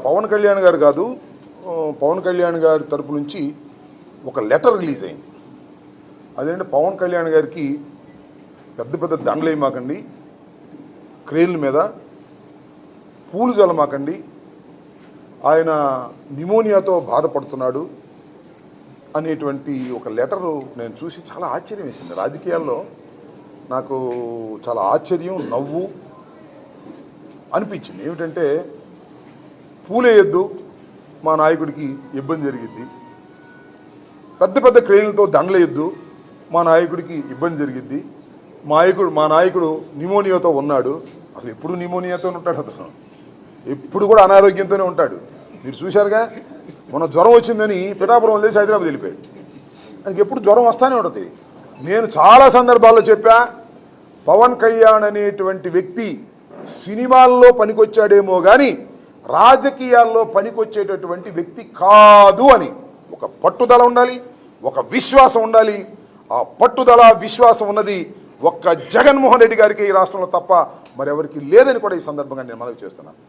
పవన్ కళ్యాణ్ గారు కాదు, పవన్ కళ్యాణ్ గారి తరపు నుంచి ఒక లెటర్ రిలీజ్ అయింది. అదేంటే పవన్ కళ్యాణ్ గారికి పెద్ద పెద్ద దండలేయమాకండి, క్రేన్ల మీద పూలు జల్లమాకండి, ఆయన నిమోనియాతో బాధపడుతున్నాడు అనేటువంటి ఒక లెటరు నేను చూసి చాలా ఆశ్చర్యం వేసింది. రాజకీయాల్లో నాకు చాలా ఆశ్చర్యం, నవ్వు అనిపించింది. ఏమిటంటే పూలేయొద్దు, మా నాయకుడికి ఇబ్బంది జరిగిద్ది, పెద్ద పెద్ద క్రేన్లతో దండలేయొద్దు, మా నాయకుడికి ఇబ్బంది జరిగిద్ది, మా నాయకుడు నిమోనియాతో ఉన్నాడు. అసలు ఎప్పుడు నిమోనియాతో ఉంటాడు, అతను ఎప్పుడు కూడా అనారోగ్యంతోనే ఉంటాడు. మీరు చూశారుగా, మొన్న జ్వరం వచ్చిందని పిఠాపురం వదిలేసి హైదరాబాద్ వెళ్ళిపోయాడు. ఆయనకి ఎప్పుడు జ్వరం వస్తూనే ఉంటుంది. నేను చాలా సందర్భాల్లో చెప్పా, పవన్ కళ్యాణ్ అనేటువంటి వ్యక్తి సినిమాల్లో పనికొచ్చాడేమో కానీ రాజకీయాల్లో పనికొచ్చేటటువంటి వ్యక్తి కాదు అని. ఒక పట్టుదల ఉండాలి, ఒక విశ్వాసం ఉండాలి. ఆ పట్టుదల విశ్వాసం ఉన్నది ఒక్క జగన్మోహన్ రెడ్డి గారికి ఈ రాష్ట్రంలో తప్ప మరెవరికి లేదని కూడా ఈ సందర్భంగా నేను మనవి చేస్తున్నాను.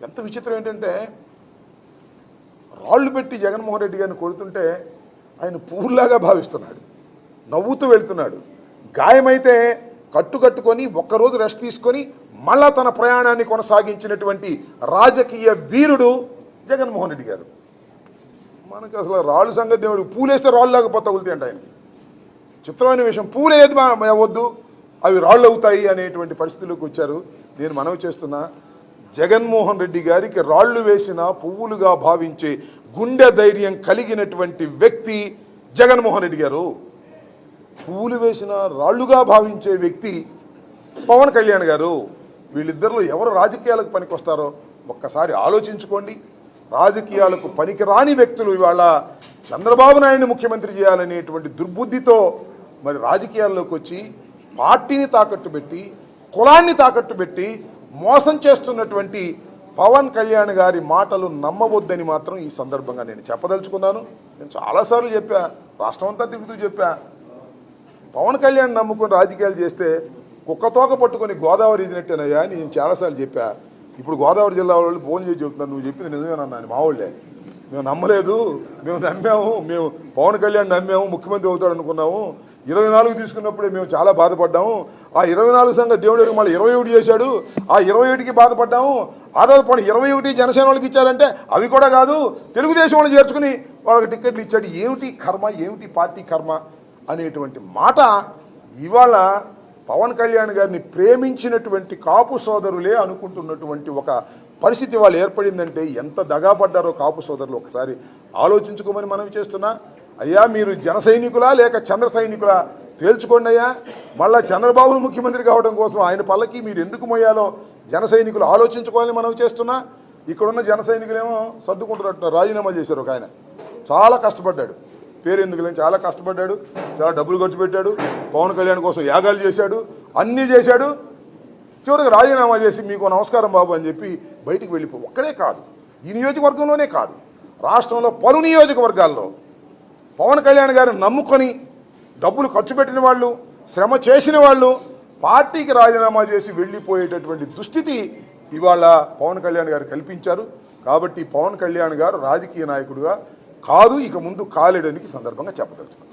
ఎంత విచిత్రం ఏంటంటే, రాళ్ళు పెట్టి జగన్మోహన్ రెడ్డి గారిని కొడుతుంటే ఆయన పువ్వులాగా భావిస్తున్నాడు, నవ్వుతూ వెళ్తున్నాడు. గాయమైతే కట్టుకొని ఒక్కరోజు రెస్ట్ తీసుకొని మళ్ళా తన ప్రయాణాన్ని కొనసాగించినటువంటి రాజకీయ వీరుడు జగన్మోహన్ రెడ్డి గారు. మనకు అసలు రాళ్ళు సంగతి దేవుడు, పూలేస్తే రాళ్ళు లాగా తగులుతాయి అంట ఆయనకి. చిత్రమైన విషయం, పూలేది వద్దు, అవి రాళ్ళు అవుతాయి అనేటువంటి పరిస్థితుల్లోకి వచ్చారు. నేను మనవి చేస్తున్నా, జగన్మోహన్ రెడ్డి గారికి రాళ్లు వేసిన పువ్వులుగా భావించే గుండె ధైర్యం కలిగినటువంటి వ్యక్తి జగన్మోహన్ రెడ్డి గారు. పువ్వులు వేసిన రాళ్లుగా భావించే వ్యక్తి పవన్ కళ్యాణ్ గారు. వీళ్ళిద్దరిలో ఎవరు రాజకీయాలకు పనికొస్తారో ఒక్కసారి ఆలోచించుకోండి. రాజకీయాలకు పనికిరాని వ్యక్తులు ఇవాళ చంద్రబాబు నాయుడిని ముఖ్యమంత్రి చేయాలనేటువంటి దుర్బుద్ధితో మరి రాజకీయాల్లోకి వచ్చి పార్టీని తాకట్టు పెట్టి, కులాన్ని తాకట్టు పెట్టి మోసం చేస్తున్నటువంటి పవన్ కళ్యాణ్ గారి మాటలు నమ్మవద్దని మాత్రం ఈ సందర్భంగా నేను చెప్పదలుచుకున్నాను. నేను చాలాసార్లు చెప్పా, రాష్ట్రం అంతా తిరుగుతూ చెప్పా, పవన్ కళ్యాణ్ నమ్ముకొని రాజకీయాలు చేస్తే కుక్కతోక పట్టుకొని గోదావరి ఇదినట్టేనయ్యా అని నేను చాలాసార్లు చెప్పా. ఇప్పుడు గోదావరి జిల్లా వాళ్ళు ఫోన్ చేసి చెబుతున్నారు, నువ్వు చెప్పింది నిజమేనన్నా అని. మా వాళ్ళే, మేము నమ్మలేదు, మేము నమ్మాము, మేము పవన్ కళ్యాణ్ నమ్మాము, ముఖ్యమంత్రి అవుతాడు అనుకున్నాము. 24 తీసుకున్నప్పుడే మేము చాలా బాధపడ్డాము. ఆ 24 సంగతి దేవుడు మళ్ళీ 21 చేశాడు, ఆ 21కి బాధపడ్డాము. ఆ రోజు 21 జనసేన వాళ్ళకి ఇచ్చారంటే అవి కూడా కాదు, తెలుగుదేశం వాళ్ళు చేర్చుకుని వాళ్ళకి టికెట్లు ఇచ్చాడు. ఏమిటి కర్మ, ఏమిటి పార్టీ కర్మ అనేటువంటి మాట ఇవాళ పవన్ కళ్యాణ్ గారిని ప్రేమించినటువంటి కాపు సోదరులే అనుకుంటున్నటువంటి ఒక పరిస్థితి వాళ్ళు ఏర్పడిందంటే ఎంత దగాపడ్డారో కాపు సోదరులు ఒకసారి ఆలోచించుకోమని మనవి చేస్తున్నా. అయ్యా, మీరు జన సైనికులా లేక చంద్ర సైనికులా తేల్చుకోండి అయ్యా. మళ్ళా చంద్రబాబును ముఖ్యమంత్రి కావడం కోసం ఆయన పల్లకి మీరు ఎందుకు మోయాలో జన సైనికులు ఆలోచించుకోవాలని మనవి చేస్తున్నా. ఇక్కడున్న జన సైనికులేమో సర్దుకుంటున్నట్టు రాజీనామా చేశారు. ఒక ఆయన చాలా కష్టపడ్డాడు, పేరు ఎందుకులేని చాలా కష్టపడ్డాడు, చాలా డబ్బులు ఖర్చు పెట్టాడు, పవన్ కళ్యాణ్ కోసం యాగాలు చేశాడు, అన్నీ చేశాడు. చివరికి రాజీనామా చేసి మీకు నమస్కారం బాబు అని చెప్పి బయటికి వెళ్ళిపో. ఒక్కడే కాదు, ఈ నియోజకవర్గంలోనే కాదు, రాష్ట్రంలో పలు నియోజకవర్గాల్లో పవన్ కళ్యాణ్ గారిని నమ్ముకొని డబ్బులు ఖర్చు పెట్టిన వాళ్ళు, శ్రమ చేసిన వాళ్ళు పార్టీకి రాజీనామా చేసి వెళ్ళిపోయేటటువంటి దుస్థితి ఇవాళ పవన్ కళ్యాణ్ గారు కల్పించారు. కాబట్టి పవన్ కళ్యాణ్ గారు రాజకీయ నాయకుడుగా కాదు, ఇక ముందు కాలేడానికి సందర్భంగా చెప్పదలుచుకున్నాను.